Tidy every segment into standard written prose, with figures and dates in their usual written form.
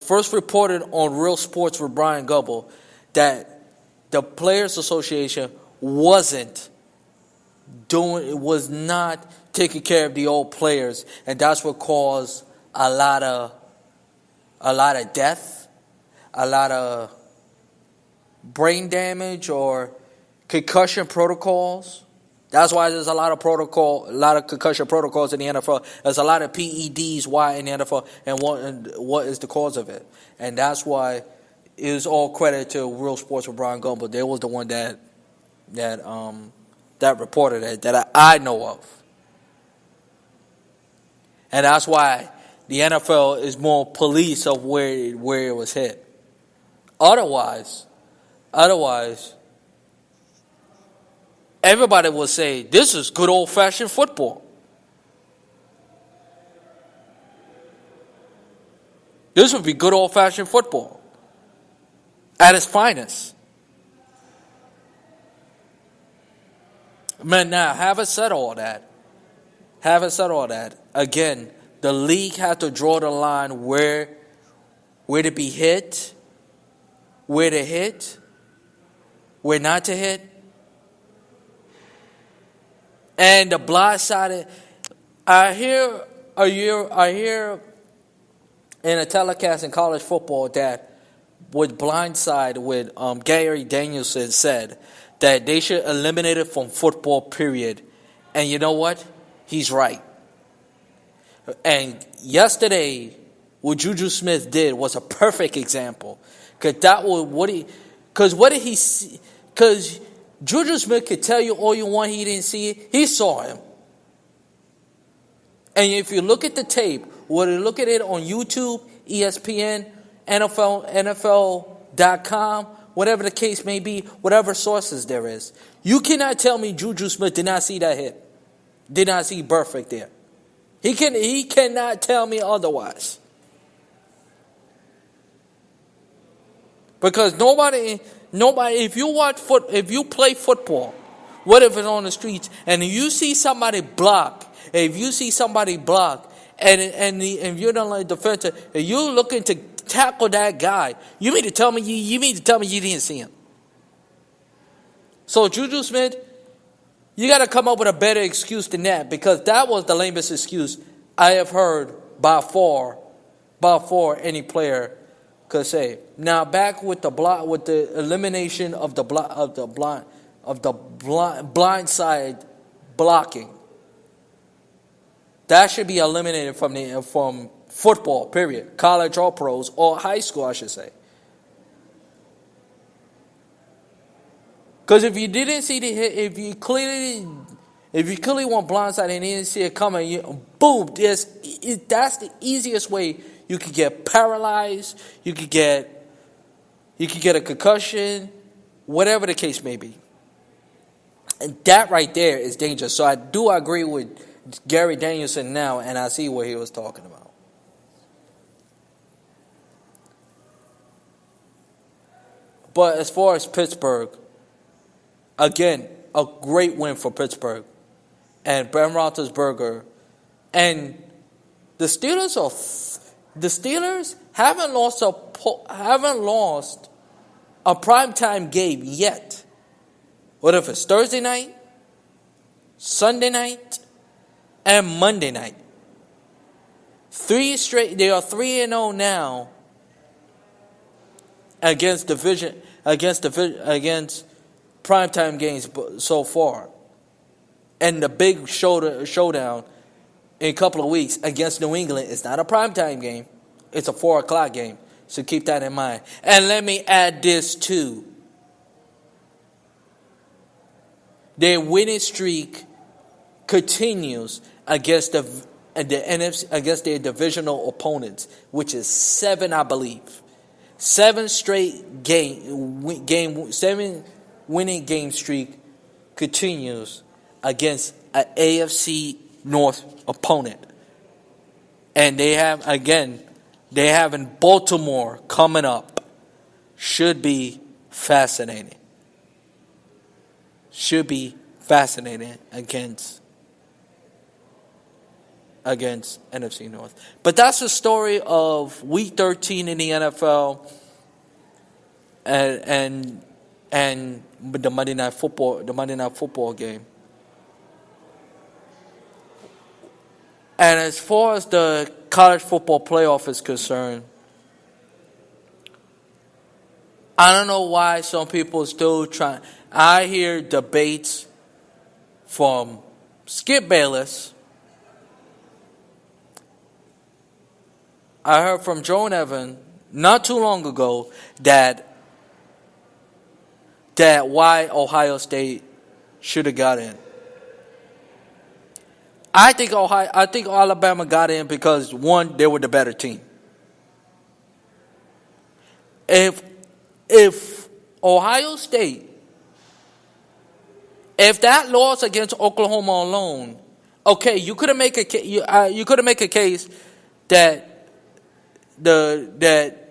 first reported on Real Sports with Brian Gubble that the Players Association was not taking care of the old players, and that's what caused a lot of death, a lot of brain damage or concussion protocols. That's why there's a lot of concussion protocols in the NFL. There's a lot of PEDs why in the NFL, and what is the cause of it. And that's why it was all credit to Real Sports with Brian Gumble. They was the one that reported it that I know of. And that's why the NFL is more police of where it was hit. Otherwise, everybody would say, this is good old-fashioned football. This would be good old-fashioned football at its finest. Man, now, having said all that, again, the league had to draw the line where to be hit, where to hit, where not to hit. And the blindsided, I hear in a telecast in college football that with blindside with Gary Danielson said that they should eliminate it from football, period. And you know what? He's right. And yesterday, what Juju Smith did was a perfect example. Because Juju Smith could tell you all you want, he didn't see it. He saw him. And if you look at the tape, whether you look at it on YouTube, ESPN, NFL.com, whatever the case may be, whatever sources there is, you cannot tell me Juju Smith did not see that hit. Did not see Burfict there. He cannot tell me otherwise. Because nobody, if you play football, what if it's on the streets, and if you see somebody block, and you're not like defender, and you're looking to tackle that guy, you mean to tell me you didn't see him? So Juju Smith, you got to come up with a better excuse than that, because that was the lamest excuse I have heard by far any player could say. Now back with the elimination of the blindside blocking. That should be eliminated from football, period. College or pros, or high school, I should say. Because if you didn't see the hit, if you clearly want blindside and you didn't see it coming, boom! That's the easiest way you could get paralyzed. You could get a concussion, whatever the case may be. And that right there is dangerous. So I do agree with Gary Danielson now, and I see what he was talking about. But as far as Pittsburgh, again, a great win for Pittsburgh and Ben Roethlisberger, and the Steelers haven't lost a primetime game yet. What if it's Thursday night, Sunday night, and Monday night? 3 straight. They are 3-0 now against primetime games so far, and the big showdown in a couple of weeks against New England is not a primetime game; it's a 4:00 game. So keep that in mind. And let me add this too: their winning streak continues against the NFC, against their divisional opponents, which is 7, I believe. 7 straight 7 winning game streak continues against an AFC North opponent. And they have in Baltimore coming up. Should be fascinating. against NFC North. But that's the story of Week 13 in the NFL and the Monday Night Football game. And as far as the college football playoff is concerned, I don't know why some people are still trying. I hear debates from Skip Bayless. I heard from Joan Evan not too long ago that why Ohio State should have got in. I think Alabama got in because, one, they were the better team. If Ohio State, if that loss against Oklahoma alone, okay, you could make a case that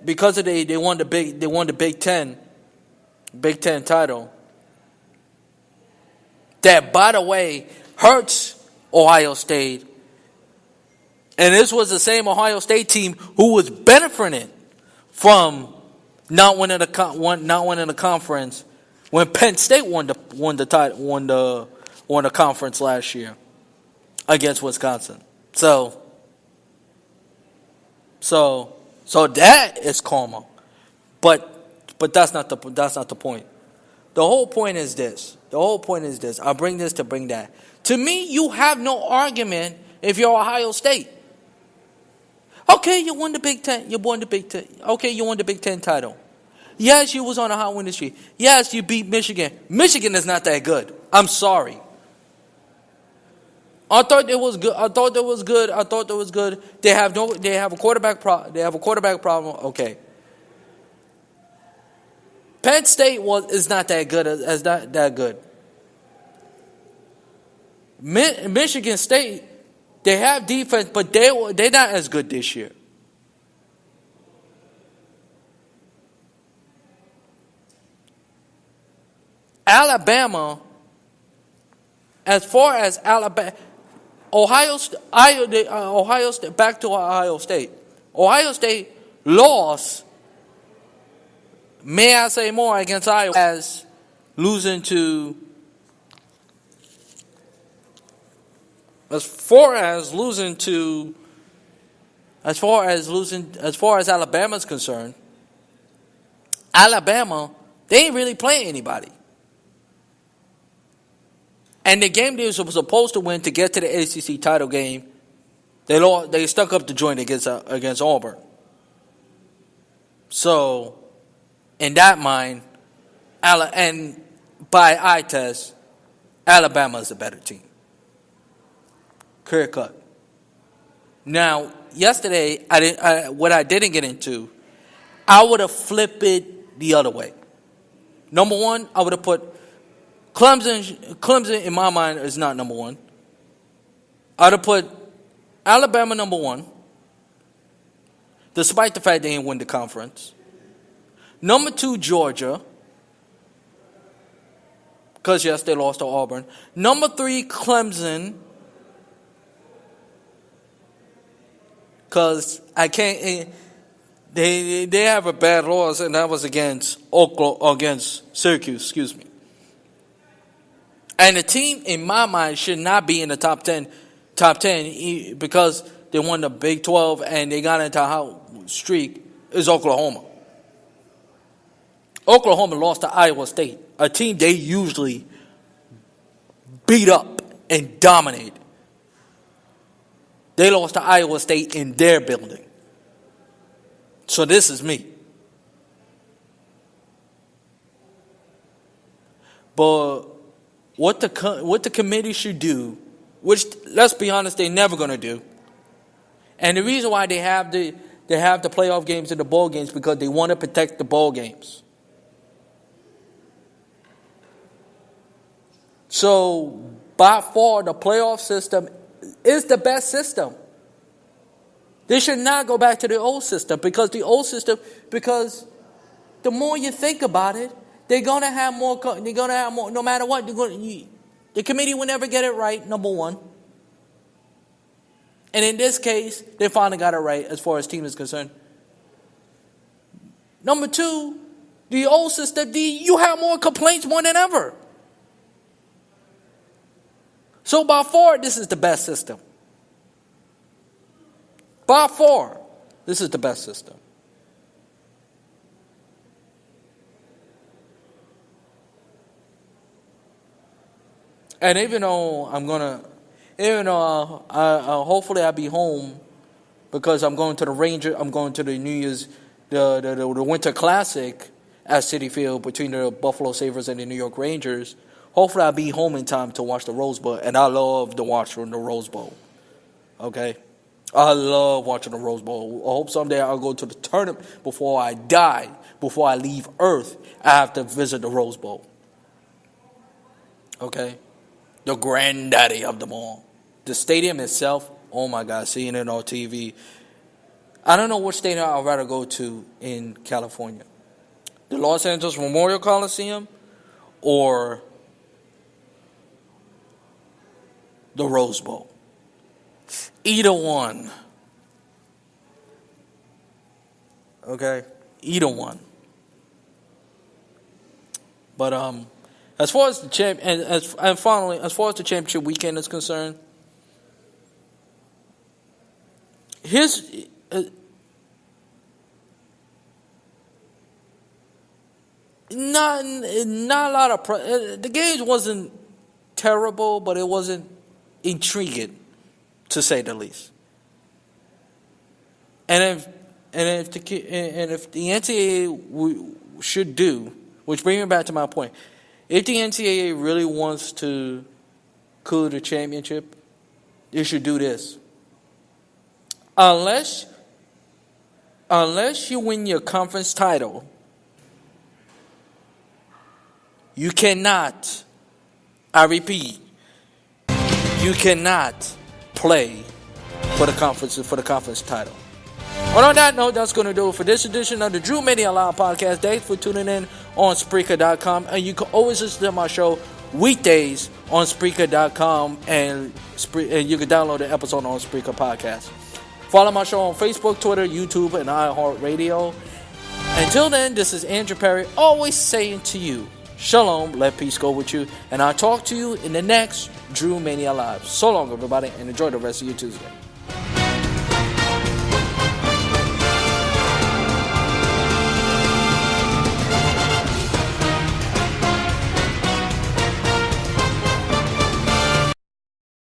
because of they won the Big Ten title. That, by the way, hurts Ohio State, and this was the same Ohio State team who was benefiting from not winning the conference when Penn State won the conference last year against Wisconsin. So that is karma, but that's not the point. The whole point is this. I bring this to bring that. To me, you have no argument if you're Ohio State. Okay, you won the Big Ten. Okay, you won the Big Ten title. Yes, you was on a hot winning streak. Yes, you beat Michigan. Michigan is not that good. I'm sorry. I thought it was good. They have a quarterback problem. Okay. Penn State is not that good. As that good. Michigan State, they have defense, but they're not as good this year. Alabama, as far as Alabama, Ohio State, back to Ohio State. Ohio State lost, may I say more, against Iowa as losing to. As far as Alabama's concerned, Alabama, they ain't really playing anybody. And the game they were supposed to win to get to the ACC title game, they stuck up the joint against Auburn. So, in that mind, and by eye test, Alabama is a better team. Clear cut. Now, yesterday, what I didn't get into, I would have flipped it the other way. Number one, I would have put Clemson in my mind is not number one. I would have put Alabama number one, despite the fact they didn't win the conference. Number two, Georgia, because yes, they lost to Auburn. Number three, Clemson. Because I can't, they have a bad loss, and that was against Syracuse, excuse me. And the team, in my mind, should not be in the top 10 because they won the Big 12 and they got into a hot streak, is Oklahoma. Oklahoma lost to Iowa State, a team they usually beat up and dominate. They lost to Iowa State in their building. So this is me. But what the committee should do, which, let's be honest, they're never going to do. And the reason why they have the playoff games and the bowl games because they want to protect the bowl games. So by far, the playoff system is the best system. They should not go back to the old system because the more you think about it, they're gonna have more. No matter what, the committee will never get it right. Number one, And in this case, they finally got it right as far as team is concerned. Number two, the old system, you have more complaints more than ever. So by far, this is the best system. By far, this is the best system. And even though hopefully I'll be home because I'm going to the New Year's, the Winter Classic at Citi Field between the Buffalo Sabres and the New York Rangers. Hopefully I'll be home in time to watch the Rose Bowl, and I love to watch the Rose Bowl. Okay? I love watching the Rose Bowl. I hope someday I'll go to the tournament before I die, before I leave Earth. I have to visit the Rose Bowl. Okay? The granddaddy of them all. The stadium itself, oh my God, seeing it on TV. I don't know which stadium I'd rather go to in California. The Los Angeles Memorial Coliseum or the Rose Bowl. Either one. Okay? Either one. But as far as the as far as the championship weekend is concerned, here's not a lot of the games wasn't terrible, but it wasn't intriguing, to say the least. And if the NCAA should do, which brings me back to my point, if the NCAA really wants to cool the championship, it should do this. Unless you win your conference title, you cannot, I repeat, you cannot play for the conference title. And on that note, that's going to do it for this edition of the Drew Media Live Podcast. Thanks for tuning in on Spreaker.com. And you can always listen to my show weekdays on Spreaker.com. And you can download the episode on Spreaker Podcast. Follow my show on Facebook, Twitter, YouTube, and iHeartRadio. Until then, this is Andrew Perry, always saying to you, Shalom, let peace go with you. And I'll talk to you in the next Drew Mania Live. So long, everybody, and enjoy the rest of your Tuesday.